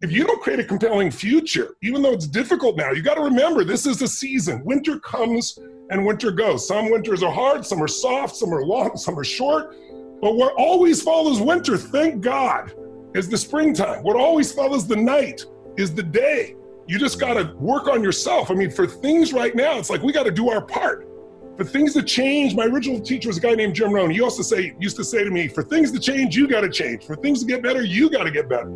If you don't create a compelling future, even though it's difficult now, you got to remember this is the season. Winter comes and winter goes. Some winters are hard, some are soft, some are long, some are short. But what always follows winter, thank God, is the springtime. What always follows the night is the day. You just got to work on yourself. I mean, for things right now, it's like we got to do our part. For things to change, my original teacher was a guy named Jim Rohn. He used to say to me, for things to change, you got to change. For things to get better, you got to get better.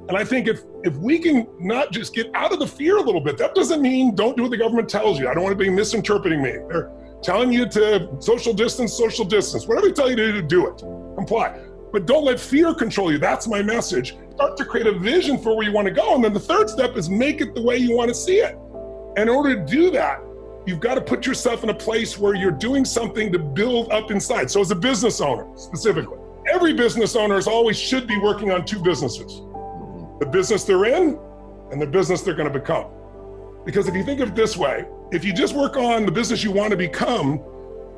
And I think if we can not just get out of the fear a little bit, that doesn't mean don't do what the government tells you. I don't want to be misinterpreting me. They're telling you to social distance. Whatever they tell you to do it, comply. But don't let fear control you. That's my message. Start to create a vision for where you want to go. And then the third step is make it the way you want to see it. And in order to do that, you've got to put yourself in a place where you're doing something to build up inside. So as a business owner, specifically, every business owner always should be working on two businesses. The business they're in and the business they're going to become. Because if you think of it this way, if you just work on the business you want to become,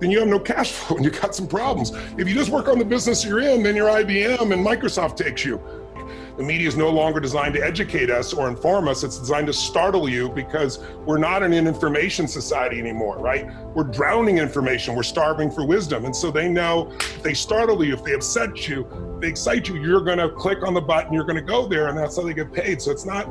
then you have no cash flow and you got some problems. If you just work on the business you're in, then your IBM and Microsoft takes you. The media is no longer designed to educate us or inform us. It's designed to startle you because we're not in an information society anymore, right? We're drowning in information. We're starving for wisdom. And so they know if they startle you, if they upset you, if they excite you, you're going to click on the button, you're going to go there, and that's how they get paid. So it's not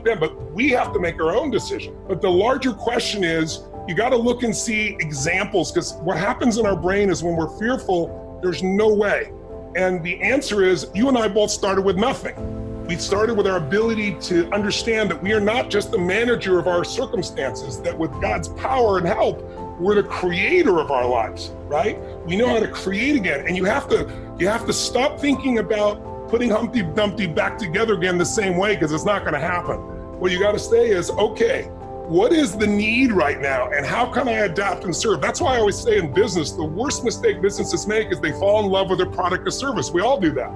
them, but we have to make our own decision. But the larger question is, you got to look and see examples, because what happens in our brain is when we're fearful, there's no way. And the answer is, you and I both started with nothing. We started with our ability to understand that we are not just the manager of our circumstances, that with God's power and help, we're the creator of our lives, right? We know how to create again. And you have to stop thinking about putting Humpty Dumpty back together again the same way, because it's not going to happen. What you got to say is, okay, what is the need right now and how can I adapt and serve? That's why I always say in business, the worst mistake businesses make is they fall in love with their product or service. We all do that.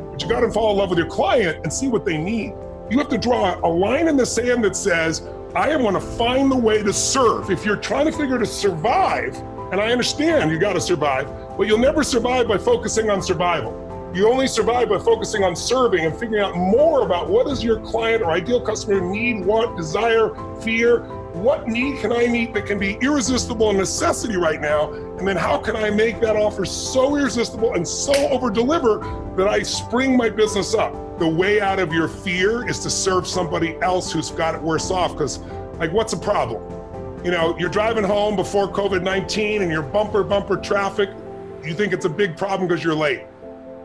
But you got to fall in love with your client and see what they need. You have to draw a line in the sand that says, I am going to find the way to serve. If you're trying to figure to survive, and I understand you got to survive, but you'll never survive by focusing on survival. You only survive by focusing on serving and figuring out more about what does your client or ideal customer need, want, desire, fear. What need can I meet that can be irresistible and necessity right now? And then how can I make that offer so irresistible and so over-deliver that I spring my business up? The way out of your fear is to serve somebody else who's got it worse off. Because, like, what's the problem? You know, you're driving home before COVID-19 and you're bumper traffic. You think it's a big problem because you're late.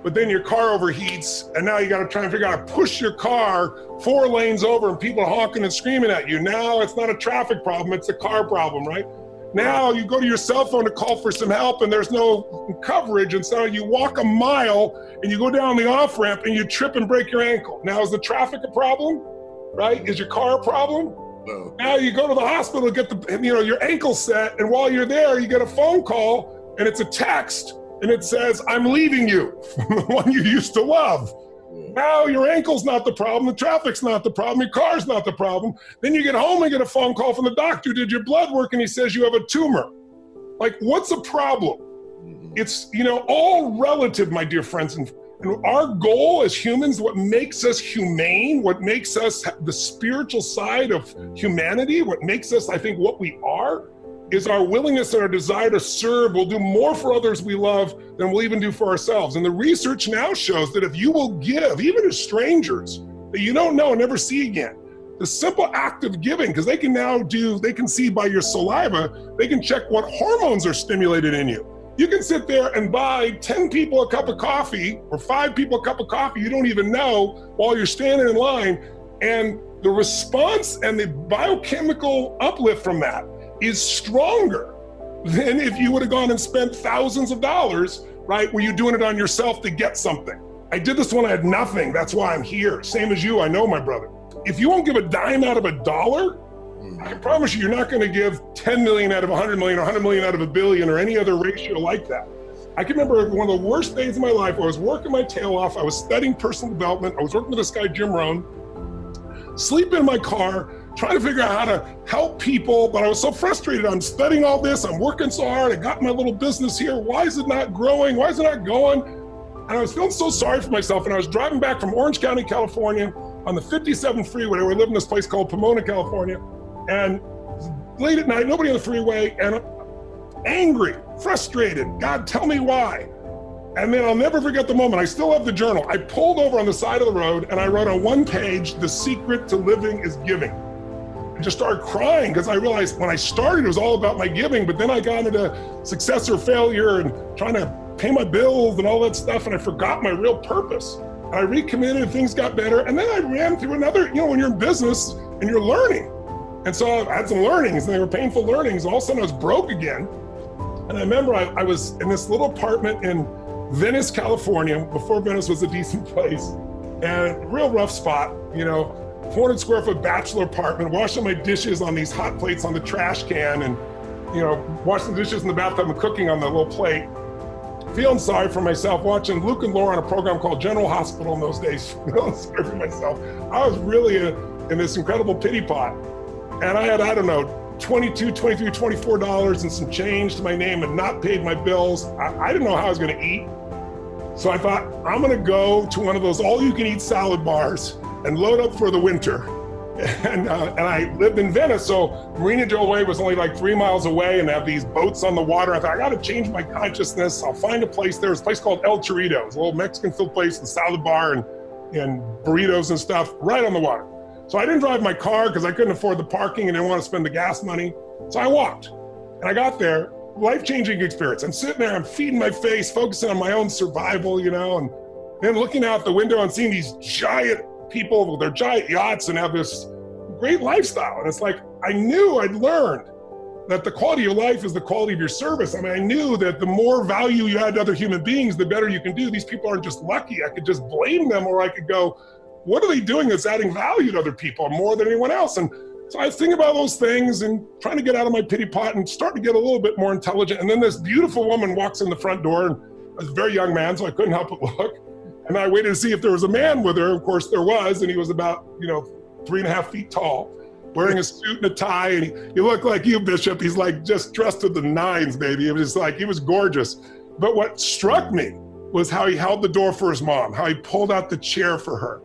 But then your car overheats, and now you got to try and figure out how to push your car 4 lanes over and people are honking and screaming at you. Now it's not a traffic problem, it's a car problem, right? Now you go to your cell phone to call for some help and there's no coverage, and so you walk a mile and you go down the off-ramp and you trip and break your ankle. Now is the traffic a problem, right? Is your car a problem? No. Now you go to the hospital to get your ankle set, and while you're there, you get a phone call and it's a text. And it says, I'm leaving you, the one you used to love. Now your ankle's not the problem, the traffic's not the problem, your car's not the problem. Then you get home and get a phone call from the doctor who did your blood work and he says you have a tumor. Like, what's a problem? It's, all relative, my dear friends. And our goal as humans, what makes us humane, what makes us the spiritual side of humanity, what makes us, I think, what we are, is our willingness and our desire to serve. We'll do more for others we love than we'll even do for ourselves. And the research now shows that if you will give, even to strangers that you don't know and never see again, the simple act of giving, because they can see by your saliva, they can check what hormones are stimulated in you. You can sit there and buy 10 people a cup of coffee or 5 people a cup of coffee you don't even know while you're standing in line, and the response and the biochemical uplift from that is stronger than if you would have gone and spent thousands of dollars, right, where you're doing it on yourself to get something. I did this when I had nothing. That's why I'm here. Same as you, I know, my brother. If you won't give a dime out of a dollar, I can promise you're not going to give 10 million out of 100 million or 100 million out of a billion or any other ratio like that. I can remember one of the worst days of my life. I was working my tail off. I was studying personal development. I was working with this guy, Jim Rohn, sleeping in my car, trying to figure out how to help people, but I was so frustrated. I'm studying all this, I'm working so hard, I got my little business here. Why is it not growing? Why is it not going? And I was feeling so sorry for myself, and I was driving back from Orange County, California, on the 57 freeway. We live in this place called Pomona, California. And late at night, nobody on the freeway, and I'm angry, frustrated. God, tell me why. And then I'll never forget the moment. I still have the journal. I pulled over on the side of the road and I wrote on one page, "The secret to living is giving." I just started crying because I realized when I started, it was all about my giving, but then I got into success or failure and trying to pay my bills and all that stuff, and I forgot my real purpose. And I recommitted, things got better, and then I ran through another, when you're in business and you're learning. And so I had some learnings, and they were painful learnings. All of a sudden I was broke again. And I remember I was in this little apartment in Venice, California, before Venice was a decent place, and real rough spot, 400 square foot bachelor apartment, washing my dishes on these hot plates on the trash can, and washing the dishes in the bathtub and cooking on the little plate, feeling sorry for myself, watching Luke and Laura on a program called General Hospital in those days, feeling sorry for myself. I was really in this incredible pity pot, and I had, I don't know, $22, $23, $24 and some change to my name and not paid my bills. I didn't know how I was gonna eat. So I thought, I'm gonna go to one of those all-you-can-eat salad bars and load up for the winter. And I lived in Venice, so Marina del Rey was only like 3 miles away, and they have these boats on the water. I thought, I gotta change my consciousness. I'll find a place there. There's a place called El Chorrito. It's a little Mexican-filled place, the salad bar and burritos and stuff, right on the water. So I didn't drive my car because I couldn't afford the parking and didn't want to spend the gas money. So I walked, and I got there, life-changing experience. I'm sitting there, I'm feeding my face, focusing on my own survival, and then looking out the window and seeing these giant people with their giant yachts and have this great lifestyle. And it's like, I knew I'd learned that the quality of your life is the quality of your service. I mean, I knew that the more value you add to other human beings, the better you can do. These people aren't just lucky. I could just blame them, or I could go, what are they doing that's adding value to other people more than anyone else? And so I was thinking about those things and trying to get out of my pity pot and starting to get a little bit more intelligent. And then this beautiful woman walks in the front door, and I was a very young man, so I couldn't help but look. And I waited to see if there was a man with her. Of course there was, and he was about, 3.5 feet tall, wearing a suit and a tie, and he looked like you, Bishop. He's like just dressed to the nines, baby. It was just like, he was gorgeous. But what struck me was how he held the door for his mom, how he pulled out the chair for her.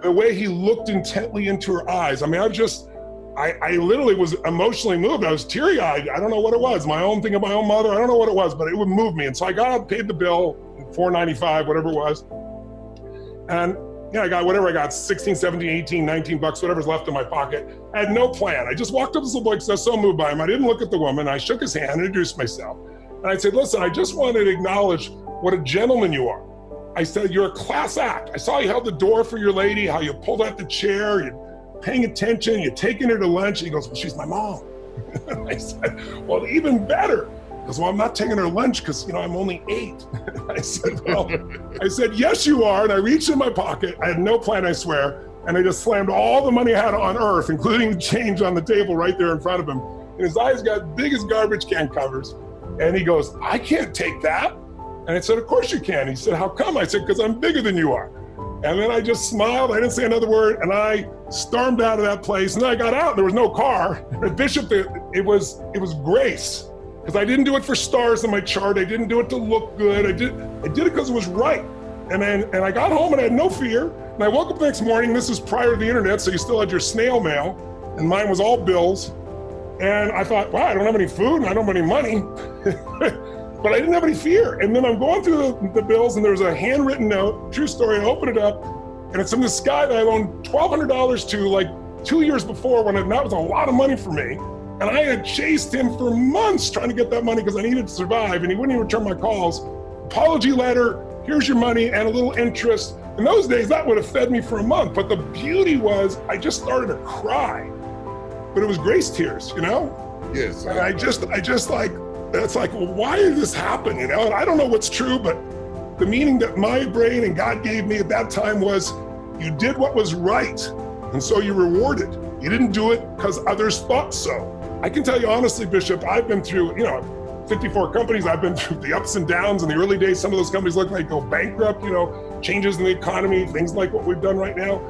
The way he looked intently into her eyes. I mean, I literally was emotionally moved. I was teary-eyed. I don't know what it was. My own thing of my own mother. I don't know what it was, but it would move me. And so I got up, paid the bill, $4.95, whatever it was. And I got whatever I got, 16, 17, 18, 19 bucks, whatever's left in my pocket. I had no plan. I just walked up to this little boy because I was so moved by him. I didn't look at the woman. I shook his hand, introduced myself. And I said, listen, I just wanted to acknowledge what a gentleman you are. I said, you're a class act. I saw you held the door for your lady, how you pulled out the chair, you're paying attention, you're taking her to lunch. And he goes, well, she's my mom. I said, well, even better. He goes, well, I'm not taking her lunch because, I'm only 8. I said, yes, you are. And I reached in my pocket. I had no plan, I swear. And I just slammed all the money I had on earth, including the change on the table right there in front of him. And his eyes got big as garbage can covers. And he goes, I can't take that. And I said, of course you can. He said, how come? I said, because I'm bigger than you are. And then I just smiled. I didn't say another word. And I stormed out of that place. And then I got out. There was no car. Bishop, it was grace. Because I didn't do it for stars in my chart. I didn't do it to look good. I did it because it was right. And I got home and I had no fear. And I woke up the next morning. This was prior to the internet, so you still had your snail mail. And mine was all bills. And I thought, wow, I don't have any food and I don't have any money. But I didn't have any fear. And then I'm going through the bills, and there's a handwritten note, true story. I open it up, and it's from this guy that I loaned $1,200 to like 2 years before, when that was a lot of money for me. And I had chased him for months trying to get that money because I needed to survive, and he wouldn't even return my calls. Apology letter, here's your money, and a little interest. In those days, that would have fed me for a month. But the beauty was, I just started to cry. But it was grace tears, Yes. And I just like, it's like, well, why did this happen? And I don't know what's true, but the meaning that my brain and God gave me at that time was, you did what was right, and so you're rewarded. You didn't do it because others thought so. I can tell you honestly, Bishop, I've been through, 54 companies. I've been through the ups and downs. In the early days, some of those companies look like go bankrupt, changes in the economy, things like what we've done right now.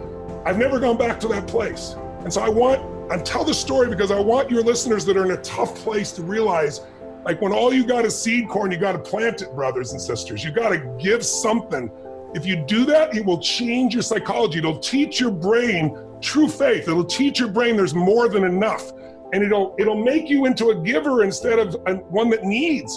I've never gone back to that place. And so I tell the story because I want your listeners that are in a tough place to realize, like, when all you got is seed corn, you got to plant it, brothers and sisters. You got to give something. If you do that, it will change your psychology. It'll teach your brain true faith. It'll teach your brain there's more than enough. And it'll make you into a giver instead of one that needs.